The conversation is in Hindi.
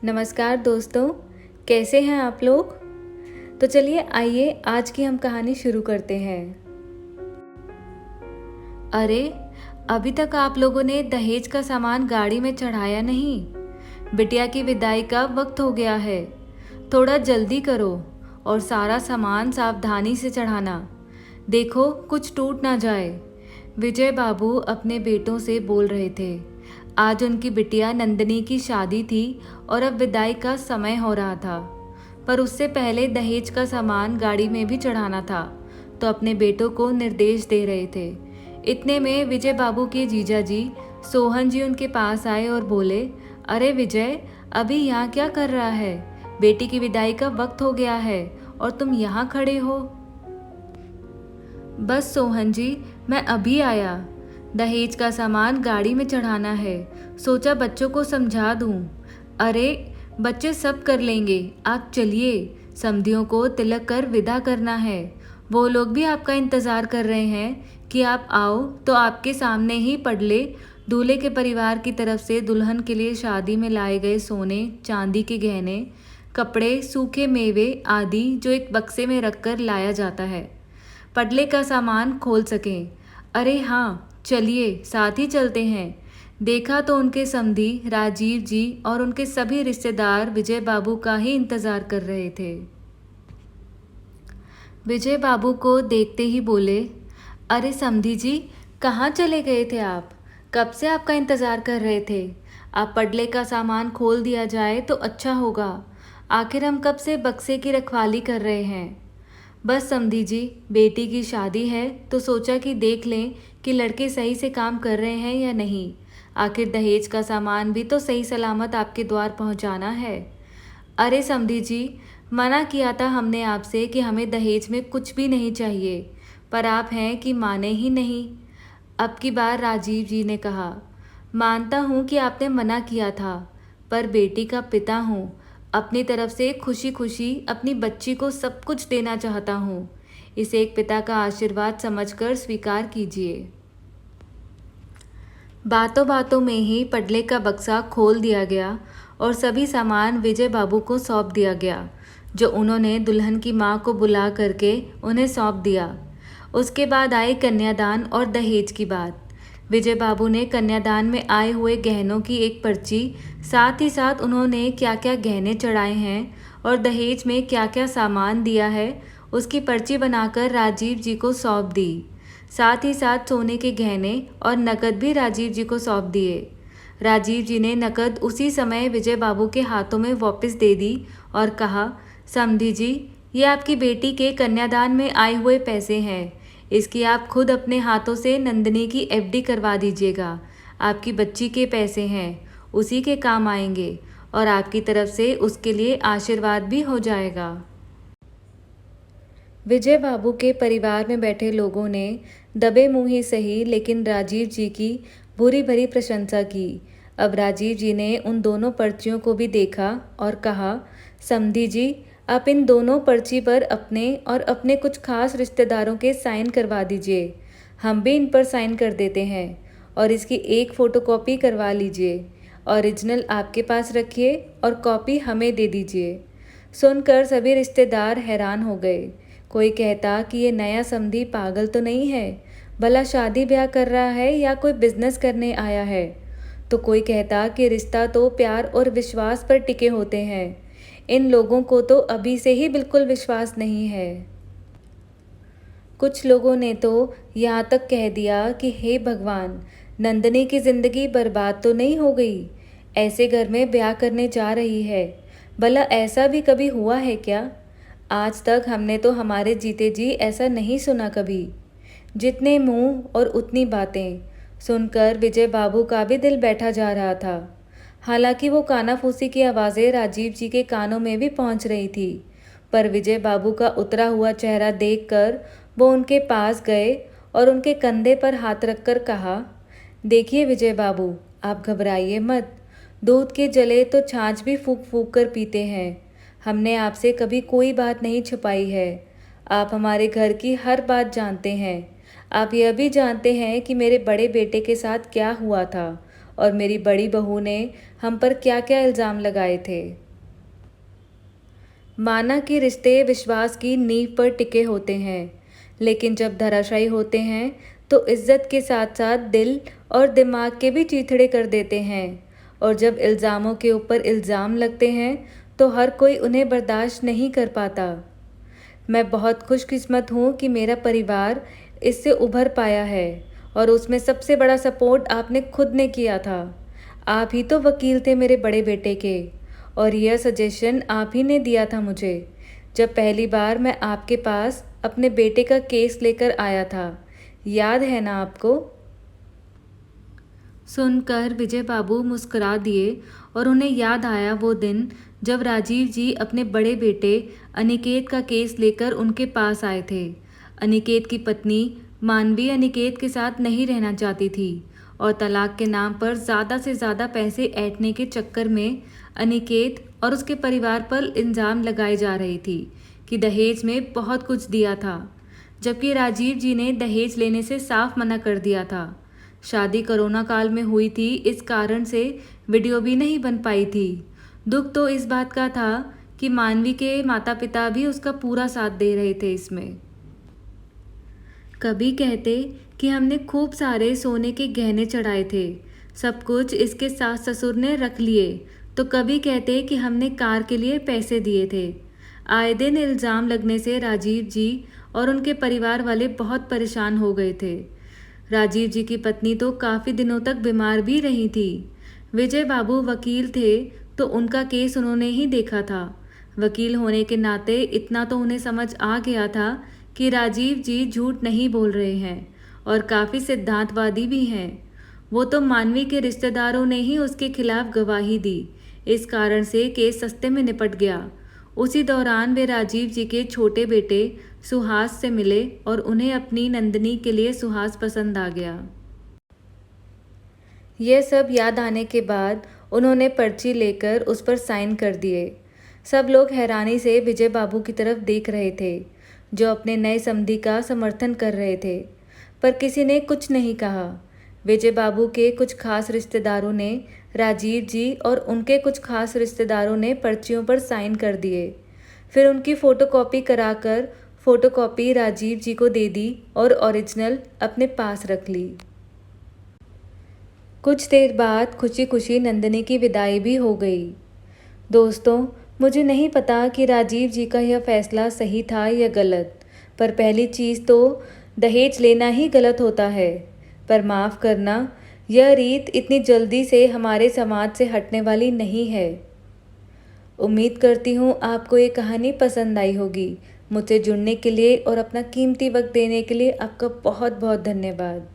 नमस्कार दोस्तों, कैसे हैं आप लोग। तो चलिए आइए आज की हम कहानी शुरू करते हैं। अरे, अभी तक आप लोगों ने दहेज का सामान गाड़ी में चढ़ाया नहीं। बिटिया की विदाई का वक्त हो गया है, थोड़ा जल्दी करो और सारा सामान सावधानी से चढ़ाना। देखो कुछ टूट ना जाए। विजय बाबू अपने बेटों से बोल रहे थे। आज उनकी बिटिया नंदिनी की शादी थी और अब विदाई का समय हो रहा था, पर उससे पहले दहेज का सामान गाड़ी में भी चढ़ाना था, तो अपने बेटों को निर्देश दे रहे थे। इतने में विजय बाबू के जीजा जी सोहन जी उनके पास आए और बोले, अरे विजय, अभी यहाँ क्या कर रहा है? बेटी की विदाई का वक्त हो गया है और तुम यहाँ खड़े हो। बस सोहन जी, मैं अभी आया। दहेज का सामान गाड़ी में चढ़ाना है, सोचा बच्चों को समझा दूं। अरे, बच्चे सब कर लेंगे, आप चलिए। समधियों को तिलक कर विदा करना है। वो लोग भी आपका इंतज़ार कर रहे हैं कि आप आओ, तो आपके सामने ही पड़ले दूल्हे के परिवार की तरफ से दुल्हन के लिए शादी में लाए गए सोने चांदी के गहने, कपड़े, सूखे मेवे आदि जो एक बक्से में रखकर लाया जाता है, पडले का सामान खोल सकें। अरे हाँ, चलिए साथ ही चलते हैं। देखा तो उनके समधी राजीव जी और उनके सभी रिश्तेदार विजय बाबू का ही इंतजार कर रहे थे। विजय बाबू को देखते ही बोले, अरे समधी जी, कहाँ चले गए थे आप? कब से आपका इंतजार कर रहे थे। आप पडले का सामान खोल दिया जाए तो अच्छा होगा। आखिर हम कब से बक्से की रखवाली कर रहे हैं। बस समधी जी, बेटी की शादी है तो सोचा कि देख लें कि लड़के सही से काम कर रहे हैं या नहीं। आखिर दहेज का सामान भी तो सही सलामत आपके द्वार पहुंचाना है। अरे समधी जी, मना किया था हमने आपसे कि हमें दहेज में कुछ भी नहीं चाहिए, पर आप हैं कि माने ही नहीं। अब की बार राजीव जी ने कहा, मानता हूँ कि आपने मना किया था, पर बेटी का पिता हूँ, अपनी तरफ से खुशी खुशी अपनी बच्ची को सब कुछ देना चाहता हूँ। इसे एक पिता का आशीर्वाद समझकर स्वीकार कीजिए। बातों बातों में ही पडले का बक्सा खोल दिया गया और सभी सामान विजय बाबू को सौंप दिया गया, जो उन्होंने दुल्हन की माँ को बुला करके उन्हें सौंप दिया। उसके बाद आई कन्यादान और दहेज की बात। विजय बाबू ने कन्यादान में आए हुए गहनों की एक पर्ची, साथ ही साथ उन्होंने क्या क्या गहने चढ़ाए हैं और दहेज में क्या क्या सामान दिया है, उसकी पर्ची बनाकर राजीव जी को सौंप दी। साथ ही साथ सोने के गहने और नकद भी राजीव जी को सौंप दिए। राजीव जी ने नकद उसी समय विजय बाबू के हाथों में वापस दे दी और कहा, समधी जी, ये आपकी बेटी के कन्यादान में आए हुए पैसे हैं। इसकी आप खुद अपने हाथों से नंदिनी की एफडी करवा दीजिएगा। आपकी बच्ची के पैसे हैं, उसी के काम आएंगे और आपकी तरफ से उसके लिए आशीर्वाद भी हो जाएगा। विजय बाबू के परिवार में बैठे लोगों ने दबे मुंह ही सही, लेकिन राजीव जी की भूरी भरी प्रशंसा की। अब राजीव जी ने उन दोनों पर्चियों को भी देखा और कहा, समधी जी, आप इन दोनों पर्ची पर अपने और अपने कुछ खास रिश्तेदारों के साइन करवा दीजिए। हम भी इन पर साइन कर देते हैं और इसकी एक फ़ोटोकॉपी करवा लीजिए। ओरिजिनल आपके पास रखिए और कॉपी हमें दे दीजिए। सुनकर सभी रिश्तेदार हैरान हो गए। कोई कहता कि ये नया समधी पागल तो नहीं है, भला शादी ब्याह कर रहा है या कोई बिजनेस करने आया है। तो कोई कहता कि रिश्ता तो प्यार और विश्वास पर टिके होते हैं। इन लोगों को तो अभी से ही बिल्कुल विश्वास नहीं है। कुछ लोगों ने तो यहाँ तक कह दिया कि हे भगवान, नंदिनी की जिंदगी बर्बाद तो नहीं हो गई। ऐसे घर में ब्याह करने जा रही है, भला ऐसा भी कभी हुआ है क्या? आज तक हमने तो हमारे जीते जी ऐसा नहीं सुना कभी। जितने मुंह और उतनी बातें सुनकर विजय बाबू का भी दिल बैठा जा रहा था। हालांकि वो कानाफूसी की आवाज़ें राजीव जी के कानों में भी पहुंच रही थी, पर विजय बाबू का उतरा हुआ चेहरा देखकर वो उनके पास गए और उनके कंधे पर हाथ रखकर कहा, देखिए विजय बाबू, आप घबराइए मत। दूध के जले तो छाछ भी फूंक फूंक कर पीते हैं। हमने आपसे कभी कोई बात नहीं छुपाई है। आप हमारे घर की हर बात जानते हैं। आप यह भी जानते हैं कि मेरे बड़े बेटे के साथ क्या हुआ था और मेरी बड़ी बहू ने हम पर क्या क्या इल्ज़ाम लगाए थे। माना कि रिश्ते विश्वास की नींव पर टिके होते हैं, लेकिन जब धराशायी होते हैं तो इज्जत के साथ साथ दिल और दिमाग के भी चीथड़े कर देते हैं। और जब इल्ज़ामों के ऊपर इल्ज़ाम लगते हैं तो हर कोई उन्हें बर्दाश्त नहीं कर पाता। मैं बहुत खुशकिस्मत हूँ कि मेरा परिवार इससे उभर पाया है, और उसमें सबसे बड़ा सपोर्ट आपने खुद ने किया था। आप ही तो वकील थे मेरे बड़े बेटे के, और यह सजेशन आप ही ने दिया था मुझे जब पहली बार मैं आपके पास अपने बेटे का केस लेकर आया था। याद है ना आपको? सुनकर विजय बाबू मुस्कुरा दिए और उन्हें याद आया वो दिन जब राजीव जी अपने बड़े बेटे अनिकेत का केस लेकर उनके पास आए थे। अनिकेत की पत्नी मानवी अनिकेत के साथ नहीं रहना चाहती थी, और तलाक के नाम पर ज़्यादा से ज़्यादा पैसे ऐंठने के चक्कर में अनिकेत और उसके परिवार पर इल्ज़ाम लगाई जा रही थी कि दहेज में बहुत कुछ दिया था, जबकि राजीव जी ने दहेज लेने से साफ मना कर दिया था। शादी कोरोना काल में हुई थी, इस कारण से वीडियो भी नहीं बन पाई थी। दुख तो इस बात का था कि मानवी के माता पिता भी उसका पूरा साथ दे रहे थे इसमें। कभी कहते कि हमने खूब सारे सोने के गहने चढ़ाए थे, सब कुछ इसके सास ससुर ने रख लिए, तो कभी कहते कि हमने कार के लिए पैसे दिए थे। आए दिन इल्ज़ाम लगने से राजीव जी और उनके परिवार वाले बहुत परेशान हो गए थे। राजीव जी की पत्नी तो काफ़ी दिनों तक बीमार भी रही थी। विजय बाबू वकील थे तो उनका केस उन्होंने ही देखा था। वकील होने के नाते इतना तो उन्हें समझ आ गया था कि राजीव जी झूठ नहीं बोल रहे हैं और काफ़ी सिद्धांतवादी भी हैं। वो तो मानवी के रिश्तेदारों ने ही उसके खिलाफ गवाही दी, इस कारण से केस सस्ते में निपट गया। उसी दौरान वे राजीव जी के छोटे बेटे सुहास से मिले और उन्हें अपनी नंदिनी के लिए सुहास पसंद आ गया। यह सब याद आने के बाद उन्होंने पर्ची लेकर उस पर साइन कर दिए। सब लोग हैरानी से विजय बाबू की तरफ देख रहे थे, जो अपने नए समधी का समर्थन कर रहे थे, पर किसी ने कुछ नहीं कहा। विजय बाबू के कुछ खास रिश्तेदारों ने राजीव जी और उनके कुछ खास रिश्तेदारों ने पर्चियों पर साइन कर दिए। फिर उनकी फ़ोटोकॉपी कराकर फ़ोटोकॉपी राजीव जी को दे दी और ओरिजिनल अपने पास रख ली। कुछ देर बाद खुशी खुशी नंदिनी की विदाई भी हो गई। दोस्तों, मुझे नहीं पता कि राजीव जी का यह फैसला सही था या गलत, पर पहली चीज़ तो दहेज लेना ही गलत होता है, पर माफ़ करना, यह रीत इतनी जल्दी से हमारे समाज से हटने वाली नहीं है। उम्मीद करती हूँ आपको ये कहानी पसंद आई होगी। मुझसे जुड़ने के लिए और अपना कीमती वक्त देने के लिए आपका बहुत बहुत धन्यवाद।